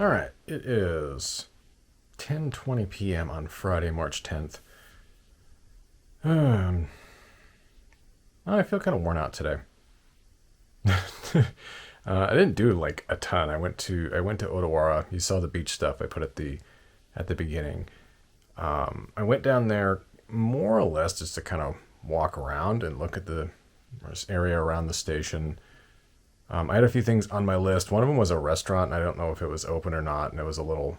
All right, it is 10:20 p.m. on Friday, March 10th. Um, I feel kind of worn out today. I didn't do like a ton. I went to Odawara. You saw the beach stuff I put at the beginning. I went down there more or less just to kind of walk around and look at the area around the station. I had a few things on my list. One of them was a restaurant. And I don't know if it was open or not, and it was a little.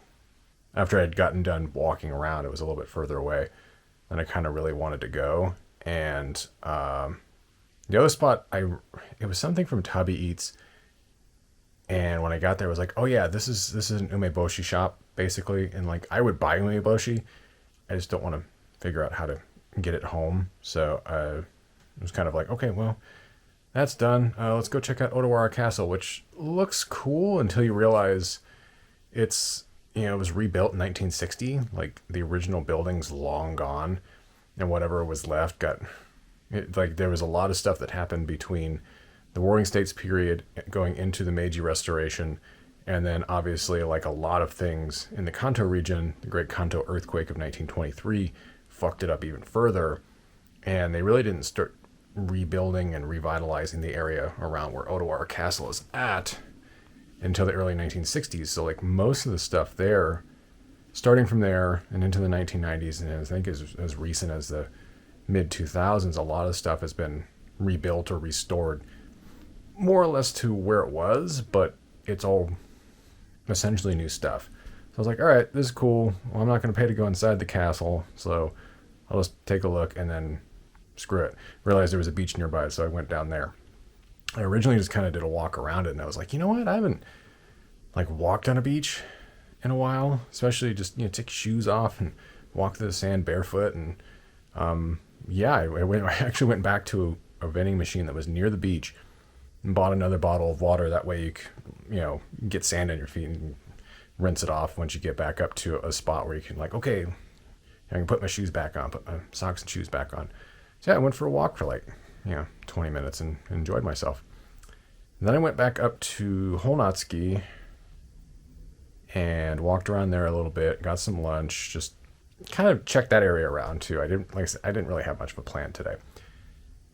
After I'd gotten done walking around, it was a little bit further away than I kind of really wanted to go. And the other spot, it was something from Tabi Eats. And when I got there, I was like, oh yeah, this is an umeboshi shop basically. And like, I would buy umeboshi. I just don't want to figure out how to get it home. So I was kind of like, okay, well, that's done. Let's go check out Odawara Castle, which looks cool until you realize it's, it was rebuilt in 1960. Like the original building's long gone, and whatever was left like there was a lot of stuff that happened between the Warring States period going into the Meiji Restoration, and then obviously like a lot of things in the Kanto region, the Great Kanto earthquake of 1923 fucked it up even further, and they really didn't start rebuilding and revitalizing the area around where Odawara Castle is at until the early 1960s. So like most of the stuff there, starting from there and into the 1990s, and I think as recent as the mid 2000s, a lot of stuff has been rebuilt or restored more or less to where it was, but it's all essentially new stuff. So I was like, all right, this is cool. Well, I'm not going to pay to go inside the castle, so I'll just take a look and then screw it. Realized there was a beach nearby, so I went down there. I originally just kind of did a walk around it, and I was like, you know what? I haven't like walked on a beach in a while, especially just take your shoes off and walk through the sand barefoot. And I actually went back to a vending machine that was near the beach and bought another bottle of water. That way you get sand on your feet and rinse it off once you get back up to a spot where you can like, okay, I can put my shoes back on, put my socks and shoes back on. So yeah, I went for a walk for like 20 minutes and enjoyed myself. And then I went back up to Honatsuki and walked around there a little bit, got some lunch, just kind of checked that area around too. I didn't really have much of a plan today.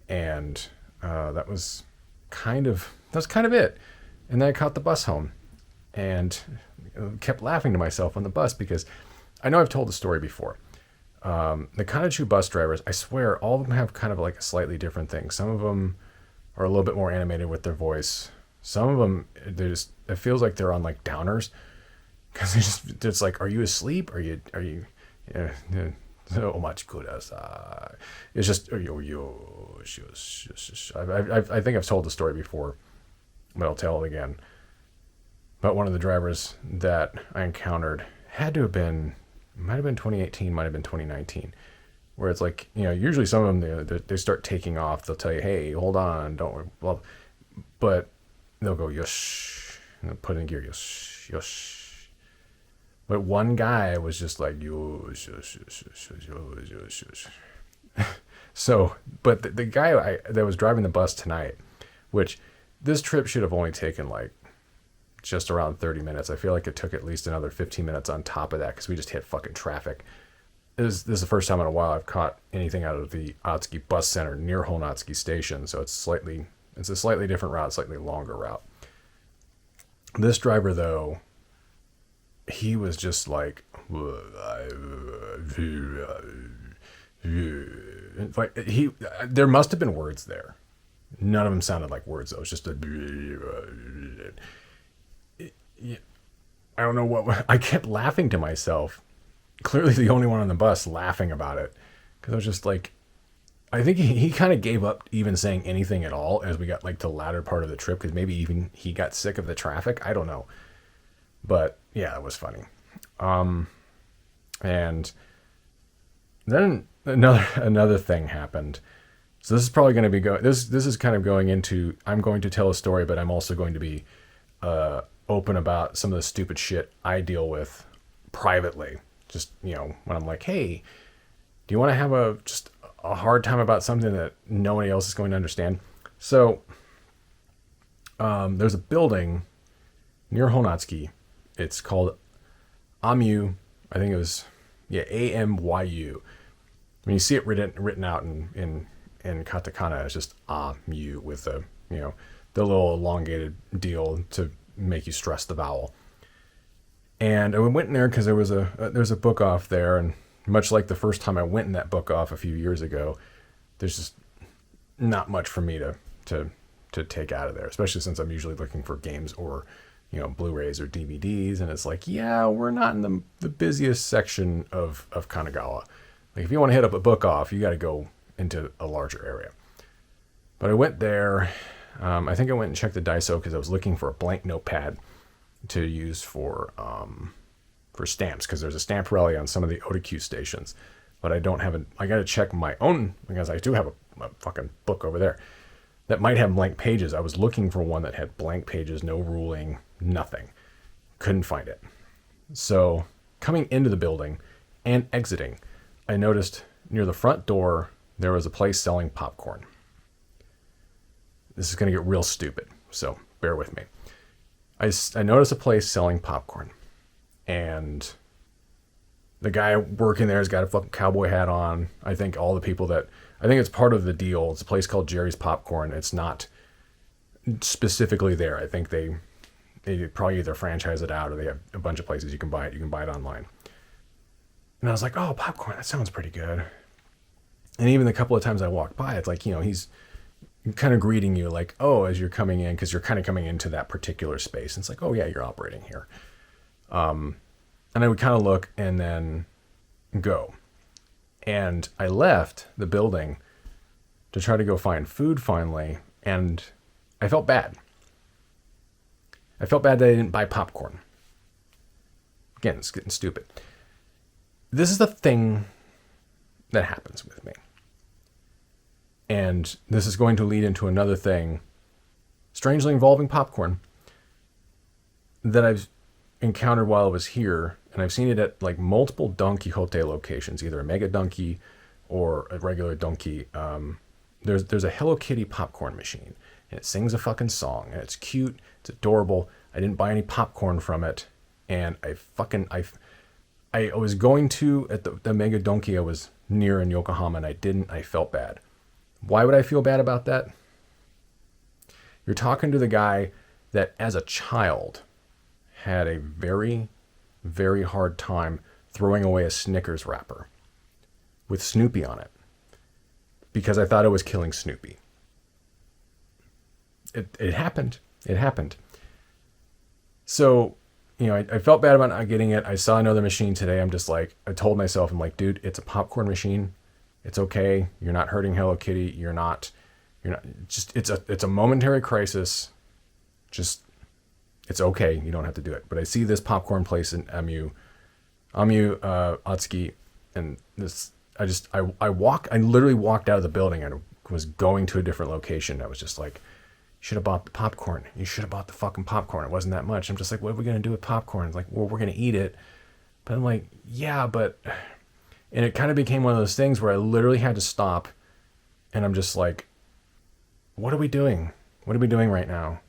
And that was kind of it. And then I caught the bus home and kept laughing to myself on the bus because I know I've told the story before. The Kanachu bus drivers, I swear, all of them have kind of like a slightly different thing. Some of them are a little bit more animated with their voice. Some of them, it feels like they're on like downers because it's like, are you asleep? Are you, so much kudasai. It's just, I think I've told the story before, but I'll tell it again. But one of the drivers that I encountered might have been 2018, might have been 2019, where it's like, usually some of them, they start taking off. They'll tell you, hey, hold on, don't worry. Well, but they'll go, yosh, and they'll put in gear, yosh, yosh. But one guy was just like, yosh, yosh, yosh, yosh, yosh, yosh. So, but the guy that was driving the bus tonight, which this trip should have only taken like just around 30 minutes. I feel like it took at least another 15 minutes on top of that because we just hit fucking traffic. This is the first time in a while I've caught anything out of the Atsuki bus center near Honatsuki station, so it's a slightly different route, slightly longer route. This driver though, he was just like there must have been words there. None of them sounded like words though. It was just I don't know what. I kept laughing to myself. Clearly the only one on the bus laughing about it. Because I was just like, I think he kind of gave up even saying anything at all as we got like the latter part of the trip. Because maybe even he got sick of the traffic. I don't know. But yeah, it was funny. And then another thing happened. So this is probably going to be this is kind of going into, I'm going to tell a story, but I'm also going to be open about some of the stupid shit I deal with privately. Just, when I'm like, hey, do you want to have just a hard time about something that nobody else is going to understand? So there's a building near Honatsuki It's called Amyu. I think it was, yeah, Amyu. When you see it written out in katakana, it's just Amyu with the, the little elongated deal to make you stress the vowel. And I went in there because there's a book off there, and much like the first time I went in that book off a few years ago, there's just not much for me to take out of there, especially since I'm usually looking for games or, Blu-rays or DVDs, and it's like, yeah, we're not in the busiest section of Kanagawa. Like, if you want to hit up a book off, you got to go into a larger area. But I went there. I think I went and checked the Daiso because I was looking for a blank notepad to use for stamps, because there's a stamp rally on some of the Otakyu stations, but I don't have I got to check my own, because I do have a fucking book over there that might have blank pages. I was looking for one that had blank pages, no ruling, nothing. Couldn't find it. So coming into the building and exiting, I noticed near the front door there was a place selling popcorn. This is going to get real stupid, so bear with me. I noticed a place selling popcorn, and the guy working there has got a fucking cowboy hat on. I think it's part of the deal. It's a place called Jerry's Popcorn. It's not specifically there. I think they probably either franchise it out or they have a bunch of places you can buy it. You can buy it online. And I was like, oh, popcorn, that sounds pretty good. And even the couple of times I walked by, it's like, he's kind of greeting you like, oh, as you're coming in, because you're kind of coming into that particular space. And it's like, oh yeah, you're operating here. And I would kind of look and then go. And I left the building to try to go find food finally, and I felt bad. I felt bad that I didn't buy popcorn. Again, it's getting stupid. This is the thing that happens with me. And this is going to lead into another thing, strangely involving popcorn, that I've encountered while I was here, and I've seen it at like multiple Don Quixote locations, either a Mega Donkey or a regular Donkey. There's a Hello Kitty popcorn machine, and it sings a fucking song, and it's cute, it's adorable. I didn't buy any popcorn from it, and I was going to at the Mega Donkey I was near in Yokohama, and I didn't. I felt bad. Why would I feel bad about that? You're talking to the guy that as a child had a very, very hard time throwing away a Snickers wrapper with Snoopy on it because I thought it was killing Snoopy. It happened. It happened. So, I felt bad about not getting it. I saw another machine today. I told myself, I'm like, dude, it's a popcorn machine. It's okay. You're not hurting Hello Kitty. You're not, just, it's a momentary crisis. Just, it's okay. You don't have to do it. But I see this popcorn place in Amyu Atsuki, and this, I literally walked out of the building and was going to a different location. I was just like, you should have bought the popcorn. You should have bought the fucking popcorn. It wasn't that much. I'm just like, what are we going to do with popcorn? It's like, well, we're going to eat it. But I'm like, yeah, but... And it kind of became one of those things where I literally had to stop, and I'm just like, what are we doing? What are we doing right now?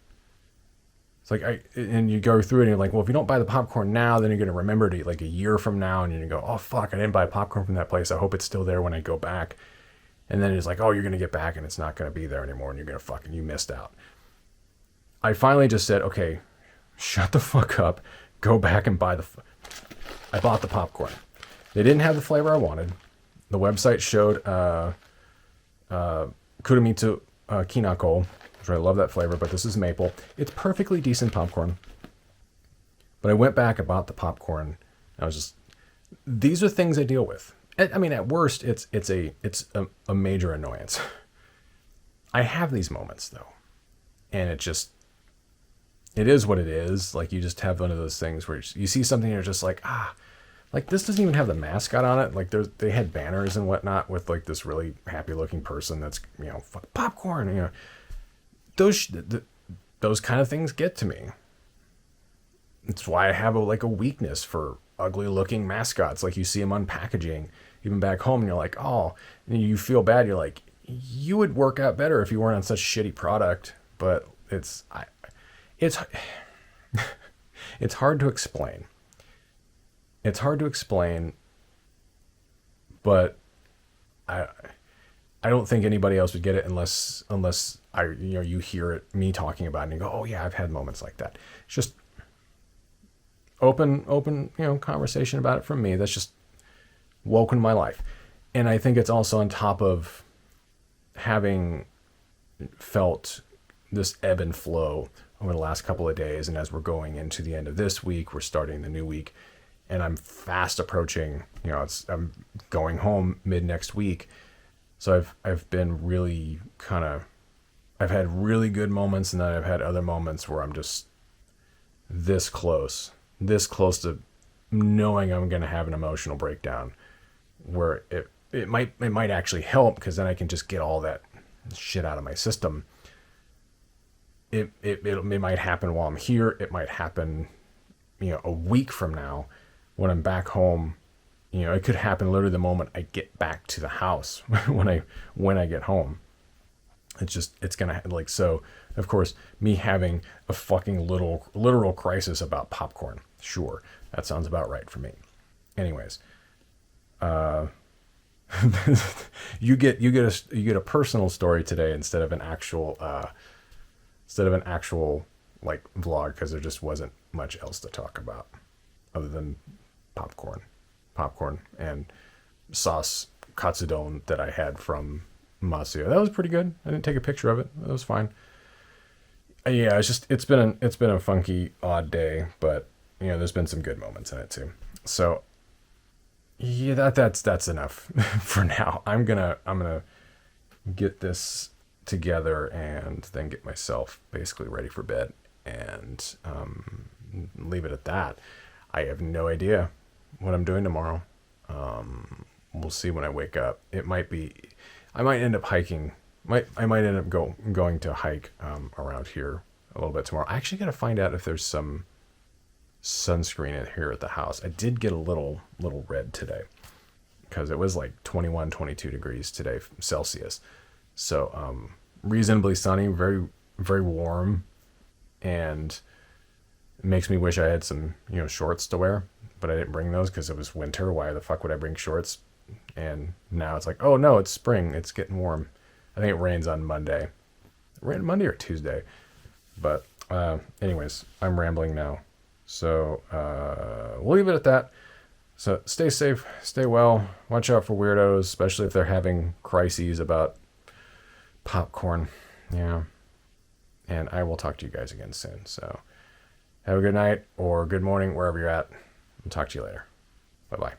It's like, and you go through it and you're like, well, if you don't buy the popcorn now, then you're going to remember it like a year from now, and you're going to go, oh, fuck, I didn't buy popcorn from that place. I hope it's still there when I go back. And then it's like, oh, you're going to get back and it's not going to be there anymore, and you're going to you missed out. I finally just said, okay, shut the fuck up, go back and buy I bought the popcorn. They didn't have the flavor I wanted. The website showed Kurumitsu Kinako, which I love that flavor, but this is maple. It's perfectly decent popcorn. But I went back and bought the popcorn. I was just, these are things I deal with. I mean, at worst, it's a major annoyance. I have these moments though, and it is what it is. Like, you just have one of those things where you see something and you're just like, like, this doesn't even have the mascot on it. Like, they had banners and whatnot with, like, this really happy-looking person that's, fuck popcorn, Those kind of things get to me. It's why I have a weakness for ugly-looking mascots. Like, you see them on packaging, even back home, and you're like, oh, and you feel bad. You're like, you would work out better if you weren't on such shitty product. But it's It's hard to explain. It's hard to explain, but I I don't think anybody else would get it unless you hear it, me talking about it and you go, oh yeah, I've had moments like that. It's just open conversation about it from me. That's just woken my life. And I think it's also on top of having felt this ebb and flow over the last couple of days. And as we're going into the end of this week, we're starting the new week, and I'm fast approaching, I'm going home mid next week. So I've been really I've had really good moments, and then I've had other moments where I'm just this close to knowing I'm going to have an emotional breakdown, where it might actually help, because then I can just get all that shit out of my system. It might happen while I'm here. It might happen, a week from now when I'm back home. It could happen literally the moment I get back to the house when I get home. It's gonna, like, so of course, me having a fucking literal crisis about popcorn. Sure. That sounds about right for me. Anyways, you get a personal story today instead of an actual like vlog, because there just wasn't much else to talk about other than popcorn and sauce katsudon that I had from Matsuya. That was pretty good. I didn't take a picture of it. It was fine. Yeah, it's been a funky, odd day, but there's been some good moments in it too. So yeah, that's enough for now. I'm gonna get this together and then get myself basically ready for bed, and leave it at that. I have no idea what I'm doing tomorrow. We'll see when I wake up. I might end up hiking. I might end up going to hike around here a little bit tomorrow. I actually got to find out if there's some sunscreen in here at the house. I did get a little red today, because it was like 21, 22 degrees today Celsius. So reasonably sunny, very, very warm, and it makes me wish I had some shorts to wear, but I didn't bring those because it was winter. Why the fuck would I bring shorts? And now it's like, oh no, it's spring. It's getting warm. I think it rains on Monday. It rained Monday or Tuesday. But anyways, I'm rambling now. So we'll leave it at that. So stay safe, stay well, watch out for weirdos, especially if they're having crises about popcorn. Yeah. And I will talk to you guys again soon. So have a good night or good morning, wherever you're at. I'll talk to you later. Bye-bye.